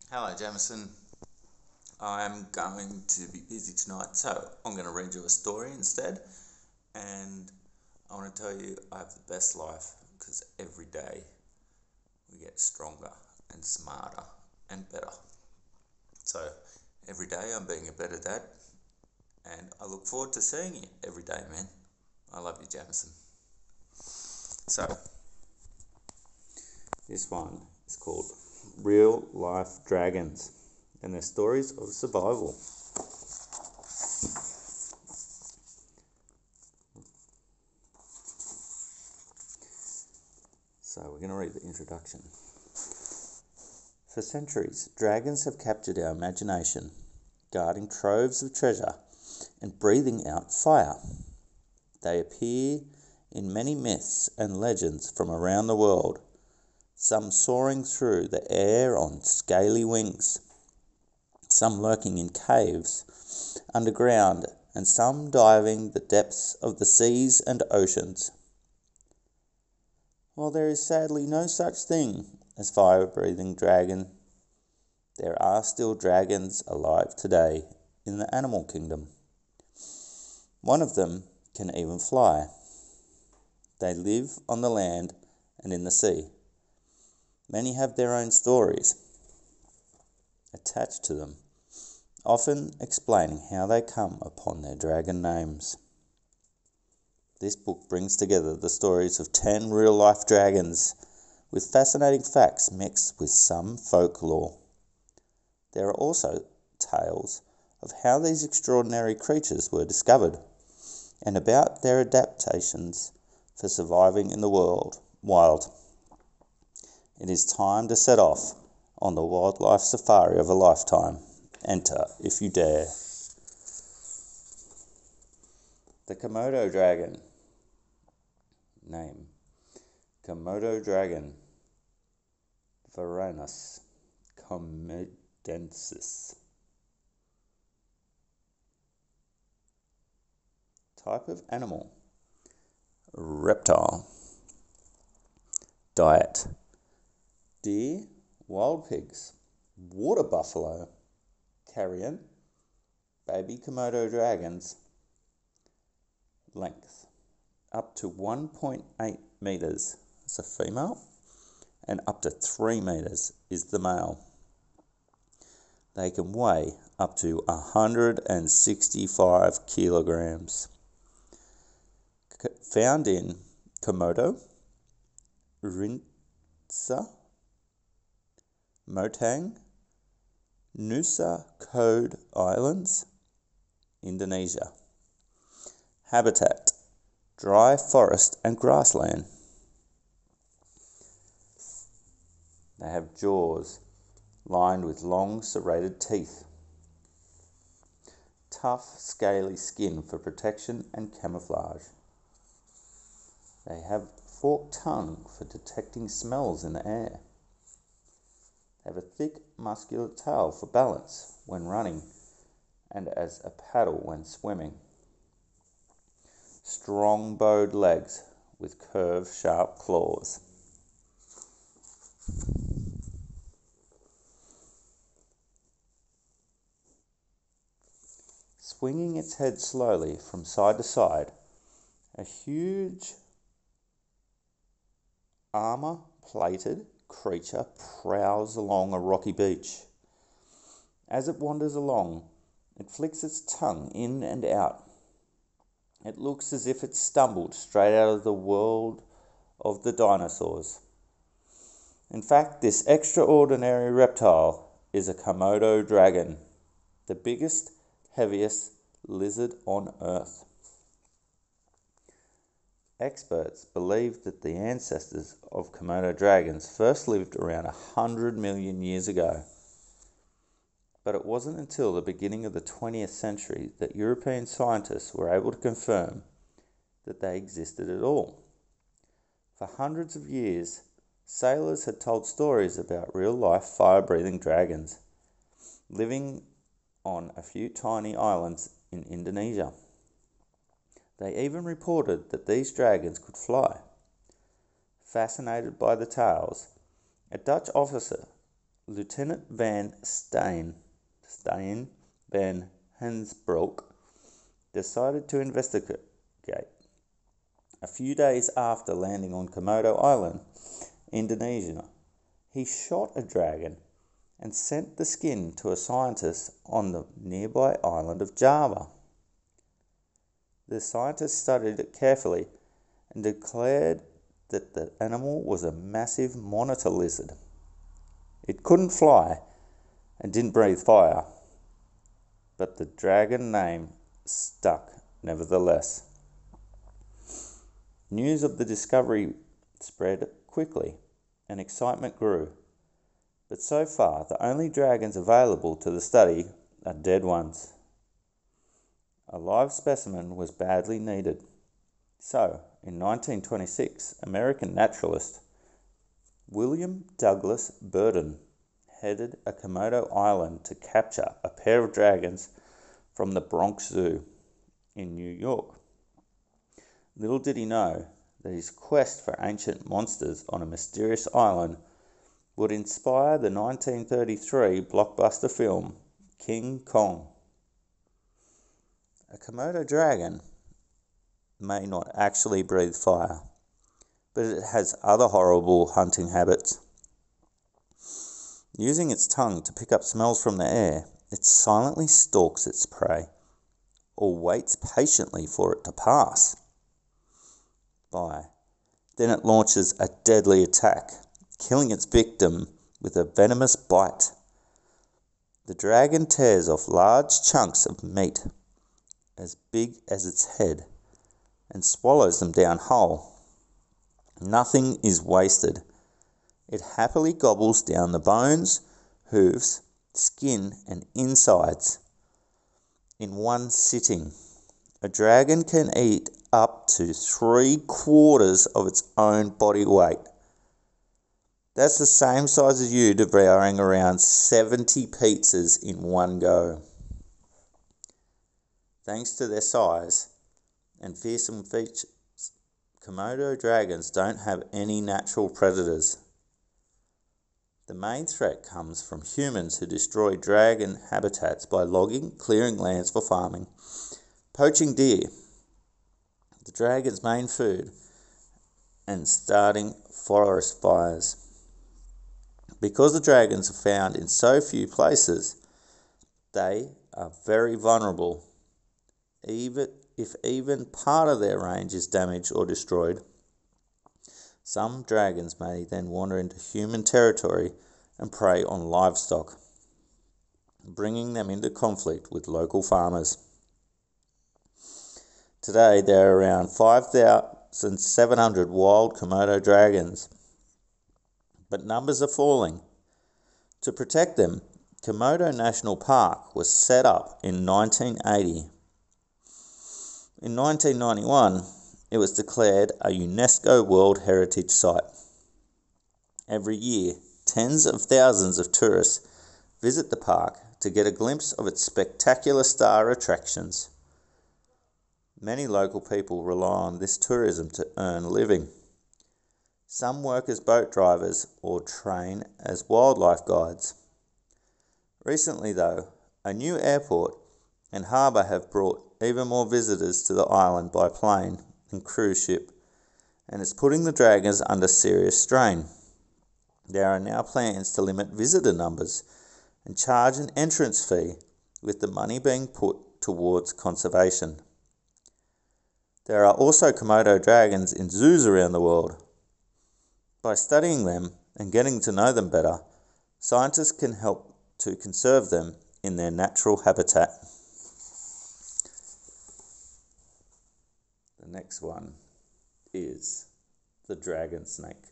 Hello, Jamison. I'm going to be busy tonight, so I'm going to read you a story instead. And I want to tell you I have the best life because every day we get stronger and smarter and better. So every day I'm being a better dad, and I look forward to seeing you every day, man. I love you, Jamison. So this one is called Real Life Dragons, and they're stories of survival. So we're going to read the introduction. For centuries, dragons have captured our imagination, guarding troves of treasure and breathing out fire. They appear in many myths and legends from around the world, some soaring through the air on scaly wings, some lurking in caves underground, and some diving the depths of the seas and oceans. While there is sadly no such thing as fire-breathing dragon, there are still dragons alive today in the animal kingdom. One of them can even fly. They live on the land and in the sea. Many have their own stories attached to them, often explaining how they come upon their dragon names. This book brings together the stories of 10 real-life dragons with fascinating facts mixed with some folklore. There are also tales of how these extraordinary creatures were discovered and about their adaptations for surviving in the wild. It is time to set off on the wildlife safari of a lifetime. Enter if you dare. The Komodo dragon. Name: Komodo dragon, Varanus comodensis. Type of animal: reptile. Diet: deer, wild pigs, water buffalo, carrion, baby Komodo dragons. Length: up to 1.8 meters is a female, and up to 3 meters is the male. They can weigh up to 165 kilograms. Found in Komodo, Rinca, Motang, Nusa Code Islands, Indonesia. Habitat: dry forest and grassland. They have jaws lined with long serrated teeth. Tough, scaly skin for protection and camouflage. They have forked tongue for detecting smells in the air. They have a thick, muscular tail for balance when running and as a paddle when swimming. Strong bowed legs with curved, sharp claws. Swinging its head slowly from side to side, a huge armor-plated creature prowls along a rocky beach. As it wanders along, it flicks its tongue in and out. It looks as if it stumbled straight out of the world of the dinosaurs. In fact, this extraordinary reptile is a Komodo dragon, the biggest, heaviest lizard on Earth. Experts believe that the ancestors of Komodo dragons first lived around 100 million years ago. But it wasn't until the beginning of the 20th century that European scientists were able to confirm that they existed at all. For hundreds of years, sailors had told stories about real-life fire-breathing dragons living on a few tiny islands in Indonesia. They even reported that these dragons could fly. Fascinated by the tales, a Dutch officer Lieutenant Van Steyn van Hensbroek decided to investigate. A few days after landing on Komodo Island, Indonesia, he shot a dragon and sent the skin to a scientist on the nearby island of Java. The scientist studied it carefully and declared that the animal was a massive monitor lizard. It couldn't fly and didn't breathe fire, but the dragon name stuck nevertheless. News of the discovery spread quickly and excitement grew, but so far the only dragons available to the study are dead ones. A live specimen was badly needed, so in 1926, American naturalist William Douglas Burton headed a Komodo Island to capture a pair of dragons from the Bronx Zoo in New York. Little did he know that his quest for ancient monsters on a mysterious island would inspire the 1933 blockbuster film King Kong. A Komodo dragon may not actually breathe fire, but it has other horrible hunting habits. Using its tongue to pick up smells from the air, it silently stalks its prey, or waits patiently for it to pass by. Then it launches a deadly attack, killing its victim with a venomous bite. The dragon tears off large chunks of meat as big as its head and swallows them down whole. Nothing is wasted. It happily gobbles down the bones, hooves, skin, and insides in one sitting. A dragon can eat up to 3/4 of its own body weight. That's the same size as you devouring around 70 pizzas in one go. Thanks to their size and fearsome features, Komodo dragons don't have any natural predators. The main threat comes from humans who destroy dragon habitats by logging, clearing lands for farming, poaching deer, the dragon's main food, and starting forest fires. Because the dragons are found in so few places, they are very vulnerable. If even part of their range is damaged or destroyed, some dragons may then wander into human territory and prey on livestock, bringing them into conflict with local farmers. Today, there are around 5,700 wild Komodo dragons, but numbers are falling. To protect them, Komodo National Park was set up in 1980. In 1991, it was declared a UNESCO World Heritage Site. Every year, tens of thousands of tourists visit the park to get a glimpse of its spectacular star attractions. Many local people rely on this tourism to earn a living. Some work as boat drivers or train as wildlife guides. Recently, though, a new airport and harbour have brought even more visitors to the island by plane and cruise ship, and it's putting the dragons under serious strain. There are now plans to limit visitor numbers and charge an entrance fee, with the money being put towards conservation. There are also Komodo dragons in zoos around the world. By studying them and getting to know them better, scientists can help to conserve them in their natural habitat. The next one is the dragon snake.